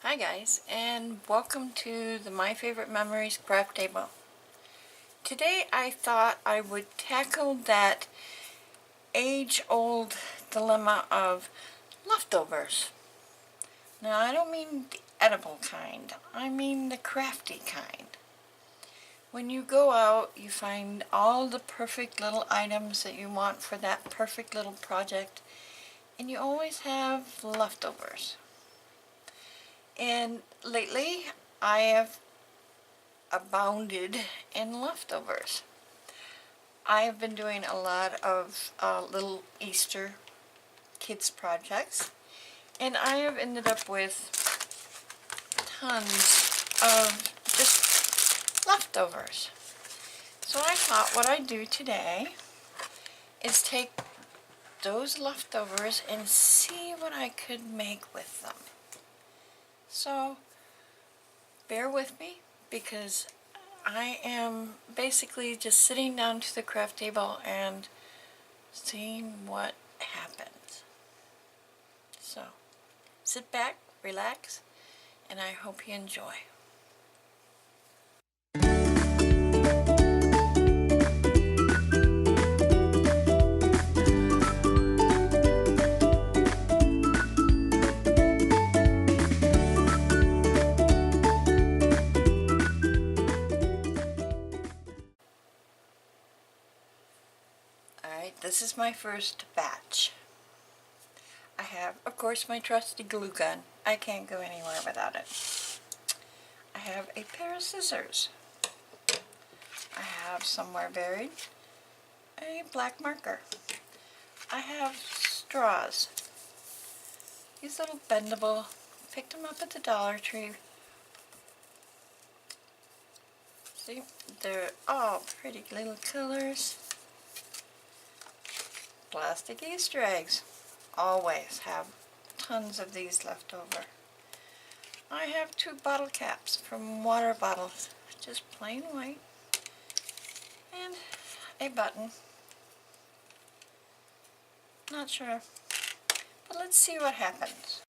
Hi guys, and welcome to the My Favorite Memories craft table. Today I thought I would tackle that age-old dilemma of leftovers. Now I don't mean the edible kind, I mean the crafty kind. When you go out, you find all the perfect little items that you want for that perfect little project, and you always have leftovers. And lately, I have abounded in leftovers. I have been doing a lot of little Easter kids projects, and I have ended up with tons of just leftovers. So I thought what I'd do today is take those leftovers and see what I could make with them. So bear with me because I am basically just sitting down to the craft table and seeing what happens. So sit back, relax, and I hope you enjoy. Alright, this is my first batch. I have, of course, my trusty glue gun. I can't go anywhere without it. I have a pair of scissors. I have somewhere buried a black marker. I have straws. These little bendable, picked them up at the Dollar Tree. See, they're all pretty little colors. Plastic Easter eggs. Always have tons of these left over. I have 2 bottle caps from water bottles, just plain white, and a button. Not sure, but let's see what happens.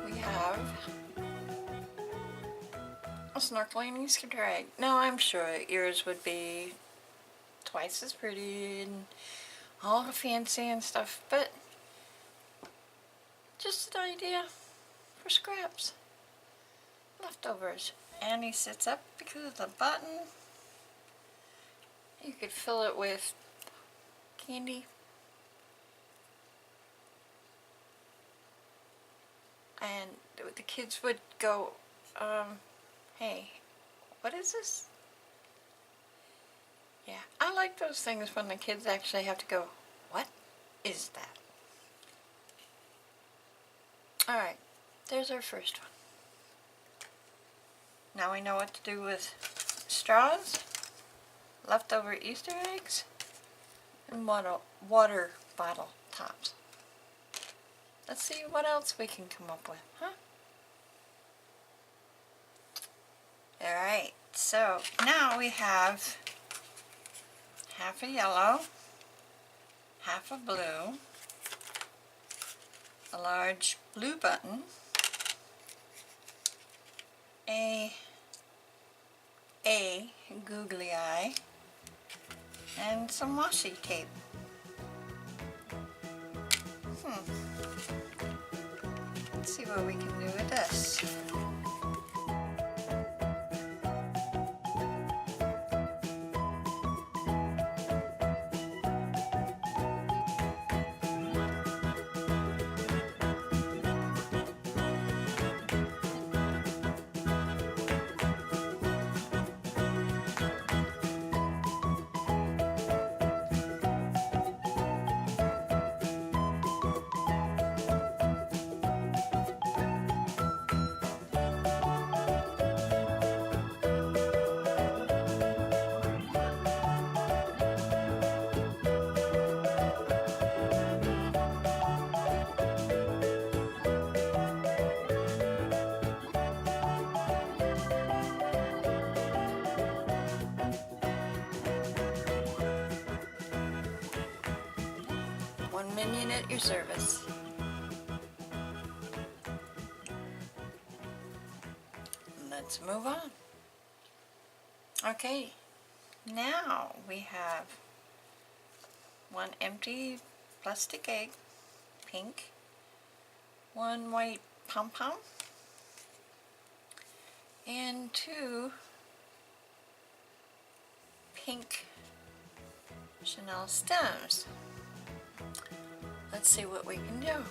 We have a snorkeling Easter egg. Now I'm sure yours would be twice as pretty and all fancy and stuff, but just an idea for scraps. Leftovers. And he sits up because of the button. You could fill it with candy. And the kids would go, hey, what is this? Yeah, I like those things when the kids actually have to go, what is that? Alright, there's our first one. Now we know what to do with straws, leftover Easter eggs, and water bottle tops. Let's see what else we can come up with, huh? Alright, so now we have half a yellow, half a blue, a large blue button, a googly eye, and some washi tape. Let's see what we can do with this. One minion at your service. Let's move on. Okay, now we have one empty plastic egg, pink, one white pom-pom, and two pink Chanel stems. Let's see what we can do.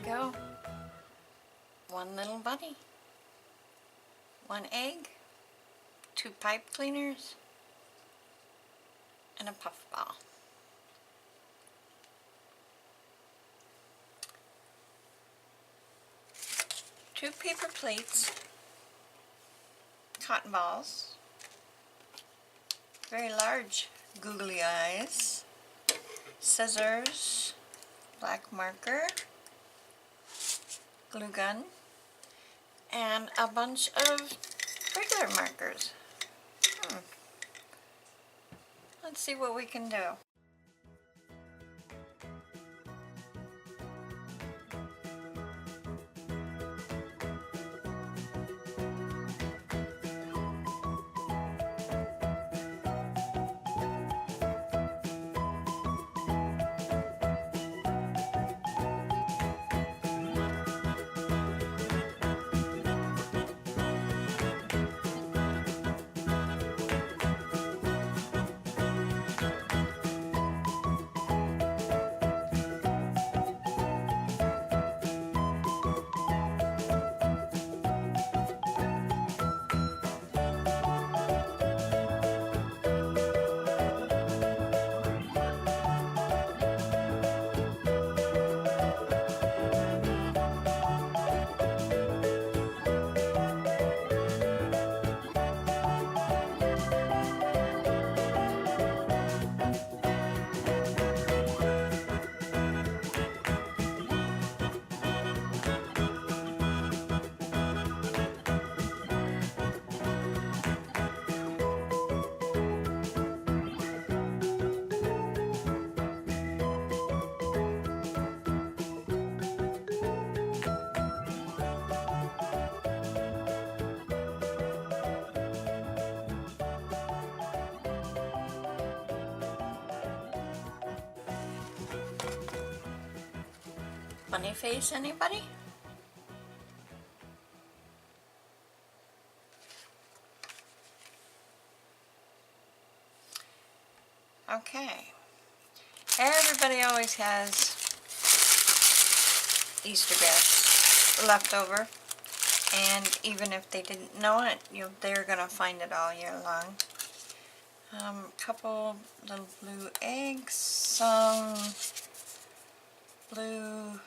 Go. One little bunny, one egg, two pipe cleaners, and a puff ball. Two paper plates, cotton balls, very large googly eyes, scissors, black marker, glue gun, and a bunch of regular markers. Let's see what we can do. Funny face, anybody? Okay. Everybody always has Easter eggs left over, and even if they didn't know it, they're gonna find it all year long. Couple little blue eggs, some blue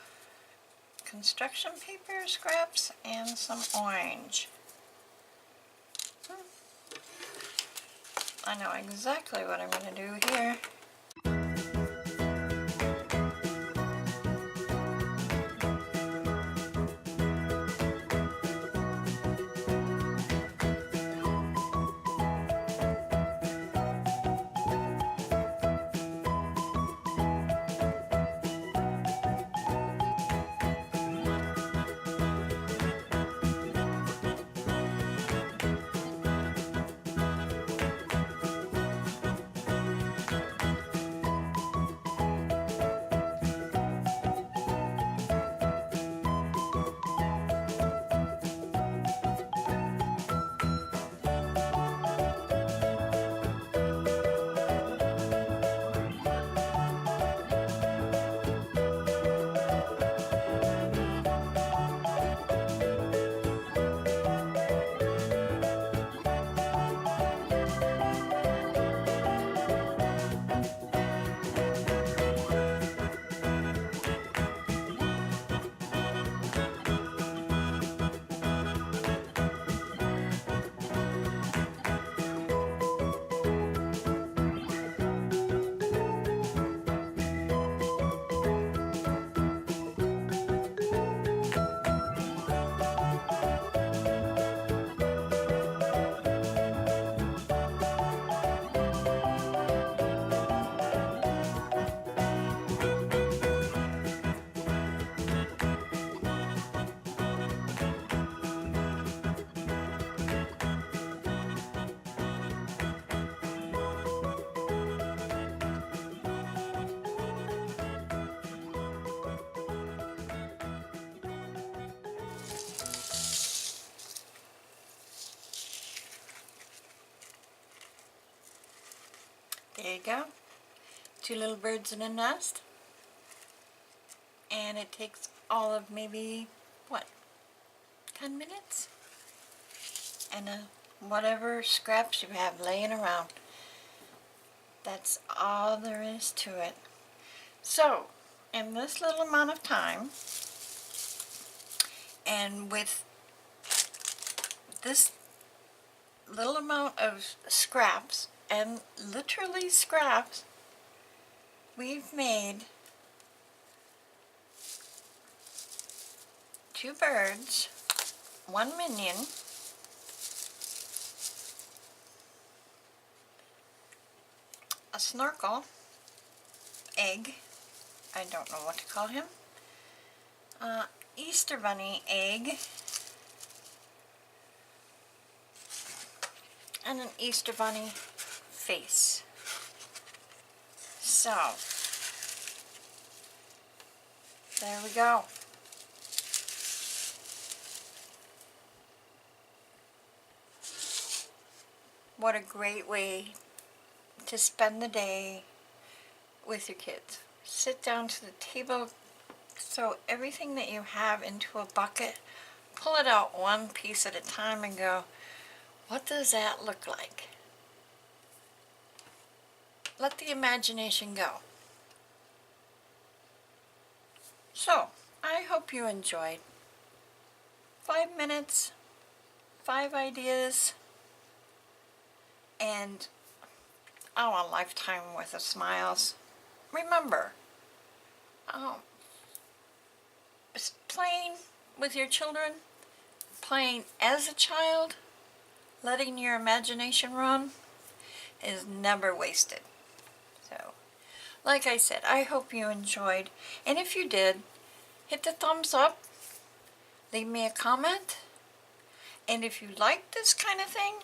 construction paper scraps, and some orange. I know exactly what I'm gonna do here. There you go. Two little birds in a nest. And it takes all of maybe, what, 10 minutes? And whatever scraps you have laying around. That's all there is to it. So, in this little amount of time, and with this little amount of scraps, and literally scraps, we've made 2 birds, 1 minion, a snorkel, egg, I don't know what to call him, Easter bunny egg, and an Easter bunny face. So, there we go. What a great way to spend the day with your kids. Sit down to the table, throw everything that you have into a bucket, pull it out one piece at a time and go, what does that look like? Let the imagination go. So, I hope you enjoyed 5 minutes, 5 ideas, and a lifetime worth of smiles. Remember, playing with your children, playing as a child, letting your imagination run is never wasted. So, like I said, I hope you enjoyed, and if you did, hit the thumbs up, leave me a comment, and if you like this kind of thing,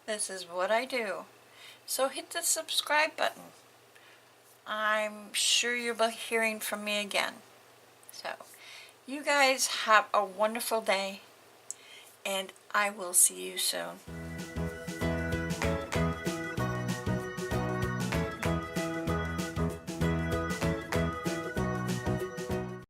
this is what I do. So hit the subscribe button. I'm sure you'll be hearing from me again. So, you guys have a wonderful day, and I will see you soon.